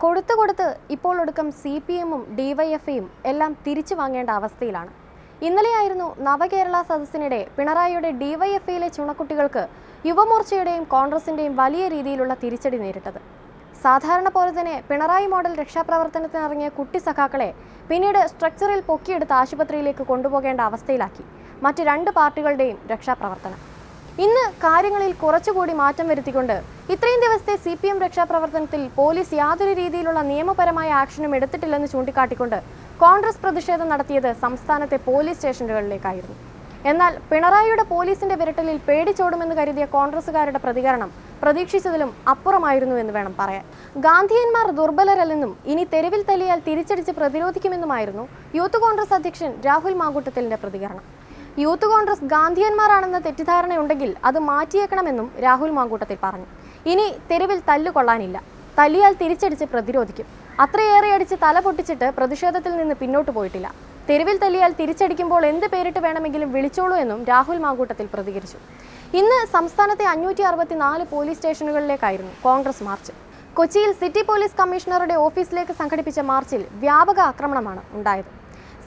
കൊടുത്ത് ഇപ്പോൾ ഒടുക്കം CPM-ഉം DYFI-യും എല്ലാം തിരിച്ചു വാങ്ങേണ്ട അവസ്ഥയിലാണ്. ഇന്നലെയായിരുന്നു നവകേരള സദസ്സിനിടെ പിണറായിയുടെ DYFI-യിലെ ചുണക്കുട്ടികൾക്ക് യുവമോർച്ചയുടെയും കോൺഗ്രസിന്റെയും വലിയ രീതിയിലുള്ള തിരിച്ചടി നേരിട്ടത്. സാധാരണ പോലെ തന്നെ പിണറായി മോഡൽ രക്ഷാപ്രവർത്തനത്തിനിറങ്ങിയ കുട്ടി സഖാക്കളെ പിന്നീട് സ്ട്രക്ചറിൽ പൊക്കിയെടുത്ത് ആശുപത്രിയിലേക്ക് കൊണ്ടുപോകേണ്ട അവസ്ഥയിലാക്കി മറ്റ് രണ്ട് പാർട്ടികളുടെയും രക്ഷാപ്രവർത്തനം. ഇന്ന് കാര്യങ്ങളിൽ കുറച്ചുകൂടി മാറ്റം വരുത്തിക്കൊണ്ട് ഇത്രയും ദിവസത്തെ CPM രക്ഷാപ്രവർത്തനത്തിൽ പോലീസ് യാതൊരു രീതിയിലുള്ള നിയമപരമായ ആക്ഷനും എടുത്തിട്ടില്ലെന്ന് ചൂണ്ടിക്കാട്ടിക്കൊണ്ട് കോൺഗ്രസ് പ്രതിഷേധം നടത്തിയത് സംസ്ഥാനത്തെ പോലീസ് സ്റ്റേഷനുകളിലേക്കായിരുന്നു. എന്നാൽ പിണറായിയുടെ പോലീസിന്റെ വിരട്ടലിൽ പേടിച്ചോടുമെന്ന് കരുതിയ കോൺഗ്രസുകാരുടെ പ്രതികരണം പ്രതീക്ഷിച്ചതിലും അപ്പുറമായിരുന്നു എന്ന് വേണം പറയാൻ. ഗാന്ധിയന്മാർ ദുർബലരല്ലെന്നും ഇനി തെരുവിൽ തല്ലിയാൽ തിരിച്ചടിച്ച് പ്രതിരോധിക്കുമെന്നുമായിരുന്നു യൂത്ത് കോൺഗ്രസ് അധ്യക്ഷൻ രാഹുൽ മാങ്കൂട്ടത്തിലിന്റെ പ്രതികരണം. യൂത്ത് കോൺഗ്രസ് ഗാന്ധിയന്മാരാണെന്ന തെറ്റിദ്ധാരണയുണ്ടെങ്കിൽ അത് മാറ്റിയേക്കണമെന്നും രാഹുൽ മാങ്കൂട്ടത്തിൽ പറഞ്ഞു. ഇനി തെരുവിൽ തല്ലുകൊള്ളാനില്ല, തല്ലിയാൽ തിരിച്ചടിച്ച് പ്രതിരോധിക്കും. അത്രയേറെ അടിച്ച് തല പൊട്ടിച്ചിട്ട് പ്രതിഷേധത്തിൽ നിന്ന് പിന്നോട്ട് പോയിട്ടില്ല. തെരുവിൽ തല്ലിയാൽ തിരിച്ചടിക്കുമ്പോൾ എന്ത് പേരിട്ട് വേണമെങ്കിലും വിളിച്ചോളൂ എന്നും രാഹുൽ മാങ്കൂട്ടത്തിൽ പ്രതികരിച്ചു. ഇന്ന് സംസ്ഥാനത്തെ 564 പോലീസ് സ്റ്റേഷനുകളിലേക്കായിരുന്നു കോൺഗ്രസ് മാർച്ച്. കൊച്ചിയിൽ സിറ്റി പോലീസ് കമ്മീഷണറുടെ ഓഫീസിലേക്ക് സംഘടിപ്പിച്ച മാർച്ചിൽ വ്യാപക ആക്രമണമാണ് ഉണ്ടായത്.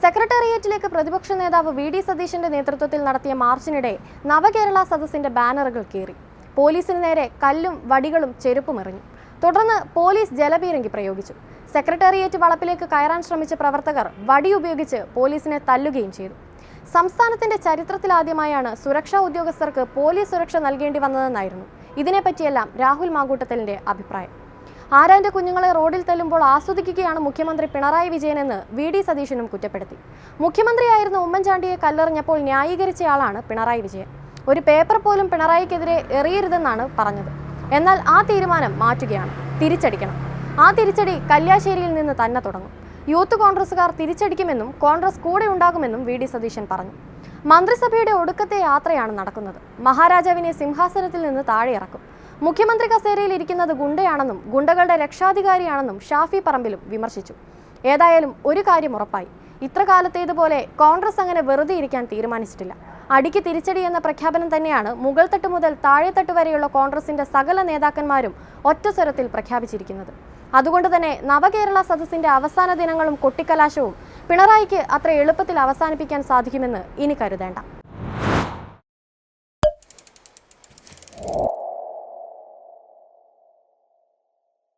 സെക്രട്ടേറിയറ്റിലേക്ക് പ്രതിപക്ഷ നേതാവ് VD സതീശന്റെ നേതൃത്വത്തിൽ നടത്തിയ മാർച്ചിനിടെ നവകേരള സദസ്സിന്റെ ബാനറുകൾ കീറി. പോലീസിന് നേരെ കല്ലും വടികളും ചെരുപ്പും എറിഞ്ഞു. തുടർന്ന് പോലീസ് ജലപീരങ്കി പ്രയോഗിച്ചു. സെക്രട്ടേറിയറ്റ് വളപ്പിലേക്ക് കയറാൻ ശ്രമിച്ച പ്രവർത്തകർ വടി ഉപയോഗിച്ച് പോലീസിനെ തല്ലുകയും ചെയ്തു. സംസ്ഥാനത്തിന്റെ ചരിത്രത്തിലാദ്യമായാണ് സുരക്ഷാ ഉദ്യോഗസ്ഥർക്ക് പോലീസ് സുരക്ഷ നൽകേണ്ടി വന്നതെന്നായിരുന്നു ഇതിനെപ്പറ്റിയെല്ലാം രാഹുൽ മാങ്കൂട്ടത്തിലിന്റെ അഭിപ്രായം. ആരാന്റെ കുഞ്ഞുങ്ങളെ റോഡിൽ തല്ലുമ്പോൾ ആസ്വദിക്കുകയാണ് മുഖ്യമന്ത്രി പിണറായി വിജയനെന്ന് VD സതീശനും കുറ്റപ്പെടുത്തി. മുഖ്യമന്ത്രിയായിരുന്ന ഉമ്മൻചാണ്ടിയെ കല്ലെറിഞ്ഞപ്പോൾ ന്യായീകരിച്ചയാളാണ് പിണറായി വിജയൻ. ഒരു പേപ്പർ പോലും പിണറായിക്കെതിരെ എറിയരുതെന്നാണ് പറഞ്ഞത്. എന്നാൽ ആ തീരുമാനം മാറ്റുകയാണ്. തിരിച്ചടിക്കണം. ആ തിരിച്ചടി കല്യാശ്ശേരിയിൽ നിന്ന് തന്നെ തുടങ്ങും. യൂത്ത് കോൺഗ്രസുകാർ തിരിച്ചടിക്കുമെന്നും കോൺഗ്രസ് കൂടെ ഉണ്ടാകുമെന്നും VD സതീശൻ പറഞ്ഞു. മന്ത്രിസഭയുടെ ഒടുക്കത്തെ യാത്രയാണ് നടക്കുന്നത്. മഹാരാജാവിനെ സിംഹാസനത്തിൽ നിന്ന് താഴെ ഇറക്കും. മുഖ്യമന്ത്രി കസേരയിൽ ഇരിക്കുന്നത് ഗുണ്ടയാണെന്നും ഗുണ്ടകളുടെ രക്ഷാധികാരിയാണെന്നും ഷാഫി പറമ്പിലും വിമർശിച്ചു. ഏതായാലും ഒരു കാര്യം ഉറപ്പായി, ഇത്ര കാലത്തേതുപോലെ കോൺഗ്രസ് അങ്ങനെ വെറുതെ ഇരിക്കാൻ തീരുമാനിച്ചിട്ടില്ല. അടിക്ക് തിരിച്ചടി എന്ന പ്രഖ്യാപനം തന്നെയാണ് മുകൾ തട്ട് മുതൽ താഴെത്തട്ട് വരെയുള്ള കോൺഗ്രസിന്റെ സകല നേതാക്കന്മാരും ഒറ്റസ്വരത്തിൽ പ്രഖ്യാപിച്ചിരിക്കുന്നത്. അതുകൊണ്ട് തന്നെ നവകേരള സദസ്സിന്റെ അവസാന ദിനങ്ങളും കൊട്ടിക്കലാശവും പിണറായിക്ക് അത്ര എളുപ്പത്തിൽ അവസാനിപ്പിക്കാൻ സാധിക്കുമെന്ന് ഇനി കരുതേണ്ട.